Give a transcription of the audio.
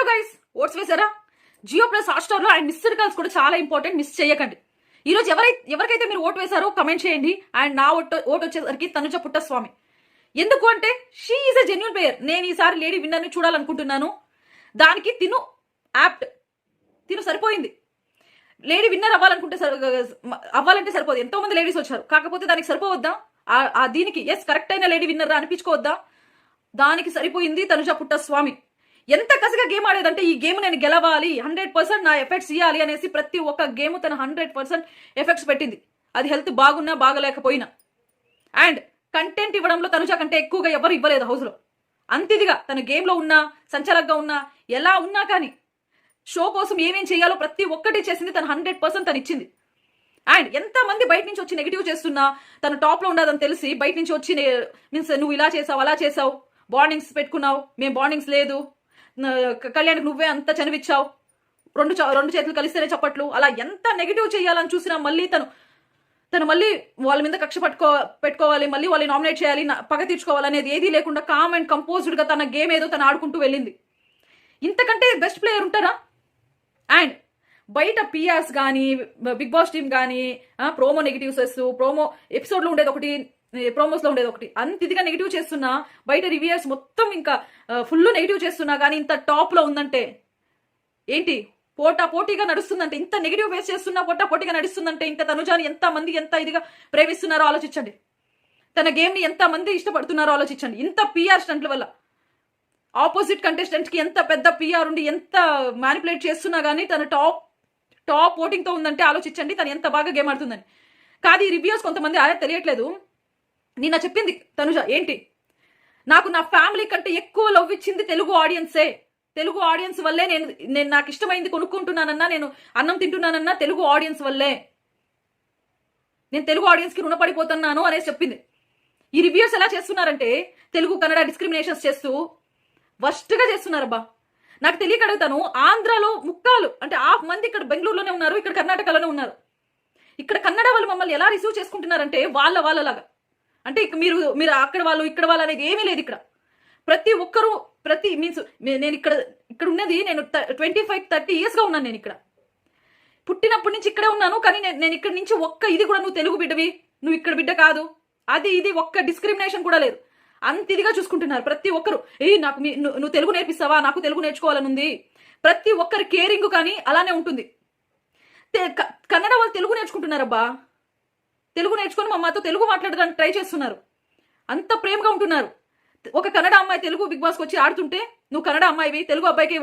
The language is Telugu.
హలో గైస్, ఓట్స్ వేసారా? జియో ప్లస్ హాట్స్టార్ లో అండ్ మిస్డ్ కాల్స్ కూడా చాలా ఇంపార్టెంట్, మిస్ చేయకండి. ఈ రోజు ఎవరికైతే మీరు ఓటు వేసారో కమెంట్ చేయండి. అండ్ నా ఓటు వచ్చేసరికి తనుజ పుట్టస్వామి. ఎందుకు అంటే she is a genuine player. నేను ఈసారి లేడీ విన్నర్ని చూడాలనుకుంటున్నాను. దానికి తిను యాప్ట్, తిను సరిపోయింది. లేడీ విన్నర్ అవ్వాలంటే సరిపోదు. ఎంతో మంది లేడీస్ వచ్చారు, కాకపోతే దానికి సరిపోవద్దా? దీనికి ఎస్ కరెక్ట్ అయిన లేడీ విన్నర్ అనిపించుకోవద్దా? దానికి సరిపోయింది తనుజ పుట్టస్వామి. ఎంత కసిగా గేమ్ ఆడేదంటే ఈ గేమ్ నేను గెలవాలి, 100% నా ఎఫెక్ట్స్ ఇవ్వాలి అనేసి ప్రతి ఒక్క గేమ్ తన 100% ఎఫెక్ట్స్ పెట్టింది. అది హెల్త్ బాగున్నా బాగలేకపోయినా. అండ్ కంటెంట్ ఇవ్వడంలో తనుజ కంటే ఎక్కువగా ఎవరు ఇవ్వలేదు హౌస్లో. అంతిదిగా తన గేమ్లో ఉన్నా, సంచలకంగా ఉన్నా, ఎలా ఉన్నా కానీ షో కోసం ఏమేం చేయాలో ప్రతి ఒక్కటి చేసింది. తను 100% తను ఇచ్చింది. అండ్ ఎంతమంది బయట నుంచి వచ్చి నెగిటివ్ చేస్తున్నా తను టాప్లో ఉండదని తెలిసి బయట నుంచి వచ్చి మీన్స్ నువ్వు ఇలా చేసావు, అలా చేసావు, బాండింగ్స్ పెట్టుకున్నావు, మేము బాండింగ్స్ లేదు, కళ్యాణ్కి నువ్వే అంత చనివిచ్చావు, రెండు చేతులు కలిస్తేనే చప్పట్లు, అలా ఎంత నెగిటివ్ చేయాలని చూసినా మళ్ళీ తను మళ్ళీ వాళ్ళ మీద కక్ష పెట్టుకోవాలి, మళ్ళీ వాళ్ళని నామినేట్ చేయాలి, పగ తీర్చుకోవాలనేది ఏదీ లేకుండా కామ్ అండ్ కంపోజ్డ్గా తన గేమ్ ఏదో తను ఆడుకుంటూ వెళ్ళింది. ఇంతకంటే బెస్ట్ ప్లేయర్ ఉంటారా? అండ్ బయట పిఆర్స్ కానీ, బిగ్ బాస్ టీమ్ కానీ ప్రోమో నెగిటివ్స్, ప్రోమో ఎపిసోడ్లో ఉండేది ఒకటి, ప్రోమోస్లో ఉండేది ఒకటి, అంత ఇదిగా నెగిటివ్ చేస్తున్నా, బయట రివ్యూయర్స్ మొత్తం ఇంకా ఫుల్ నెగిటివ్ చేస్తున్నా కానీ ఇంత టాప్లో ఉందంటే ఏంటి? పోటీగా నడుస్తుందంటే, ఇంత నెగిటివ్ ఫేస్ చేస్తున్నా పోటీగా నడుస్తుందంటే ఇంకా తనుజాని ఎంత మంది ఎంత ఇదిగా ప్రేమిస్తున్నారో ఆలోచించండి. తన గేమ్ని ఎంత మంది ఇష్టపడుతున్నారో ఆలోచించండి. ఇంత పిఆర్ స్టంట్ల వల్ల ఆపోజిట్ కంటెస్టెంట్కి ఎంత పెద్ద పిఆర్ ఉండి ఎంత మ్యానిపులేట్ చేస్తున్నా కానీ తన టాప్ ఓటింగ్తో ఉందంటే ఆలోచించండి తను ఎంత బాగా గేమ్ ఆడుతుందని. కాదు, ఈ రివ్యూస్ కొంతమంది అదే తెలియట్లేదు. నిన్న చెప్పింది తనుజ ఏంటి, నాకు నా ఫ్యామిలీ కంటే ఎక్కువ లవ్ ఇచ్చింది తెలుగు ఆడియన్సే. తెలుగు ఆడియన్స్ వల్లే నేను నాకు ఇష్టమైంది కొనుక్కుంటున్నానన్నా, నేను అన్నం తింటున్నానన్నా తెలుగు ఆడియన్స్ వల్లే. నేను తెలుగు ఆడియన్స్కి రుణపడిపోతున్నాను అనేసి చెప్పింది. ఈ రివ్యూస్ ఎలా చేస్తున్నారంటే తెలుగు కన్నడ డిస్క్రిమినేషన్స్ చేస్తూ వర్స్ట్గా చేస్తున్నారబ్బా. నాకు తెలియక అడుగుతాను, ఆంధ్రాలో ముక్కాలు అంటే 1/2 మంది ఇక్కడ బెంగళూరులోనే ఉన్నారు, ఇక్కడ కర్ణాటకలోనే ఉన్నారు. ఇక్కడ కన్నడ వాళ్ళు మమ్మల్ని ఎలా రిసీవ్ చేసుకుంటున్నారంటే వాళ్ళలాగా. అంటే మీరు అక్కడ వాళ్ళు ఇక్కడ వాళ్ళు అనేది ఏమీ లేదు. ఇక్కడ ప్రతి ఒక్కరూ మీన్స్ నేను ఇక్కడ ఉన్నది, నేను 25-30 yearsగా ఉన్నాను. నేను ఇక్కడ పుట్టినప్పటి నుంచి ఇక్కడే ఉన్నాను. కానీ నేను ఇక్కడ నుంచి ఒక్క ఇది కూడా నువ్వు తెలుగు బిడ్డవి, నువ్వు ఇక్కడ బిడ్డ కాదు, అది ఇది ఒక్క డిస్క్రిమినేషన్ కూడా లేదు. అంత ఇదిగా చూసుకుంటున్నారు ప్రతి ఒక్కరు. నాకు నువ్వు తెలుగు నేర్పిస్తావా, నాకు తెలుగు నేర్చుకోవాలని ఉంది. ప్రతి ఒక్కరి కేరింగ్ కానీ అలానే ఉంటుంది. కన్నడ వాళ్ళు తెలుగు నేర్చుకుంటున్నారబ్బా. తెలుగు నేర్చుకొని మా అమ్మతో తెలుగు మాట్లాడడానికి ట్రై చేస్తున్నారు. అంత ప్రేమగా ఉంటున్నారు. ఒక కన్నడ అమ్మాయి తెలుగు బిగ్ బాస్కి వచ్చి ఆడుతుంటే నువ్వు కన్నడ అమ్మాయివి, తెలుగు అబ్బాయికి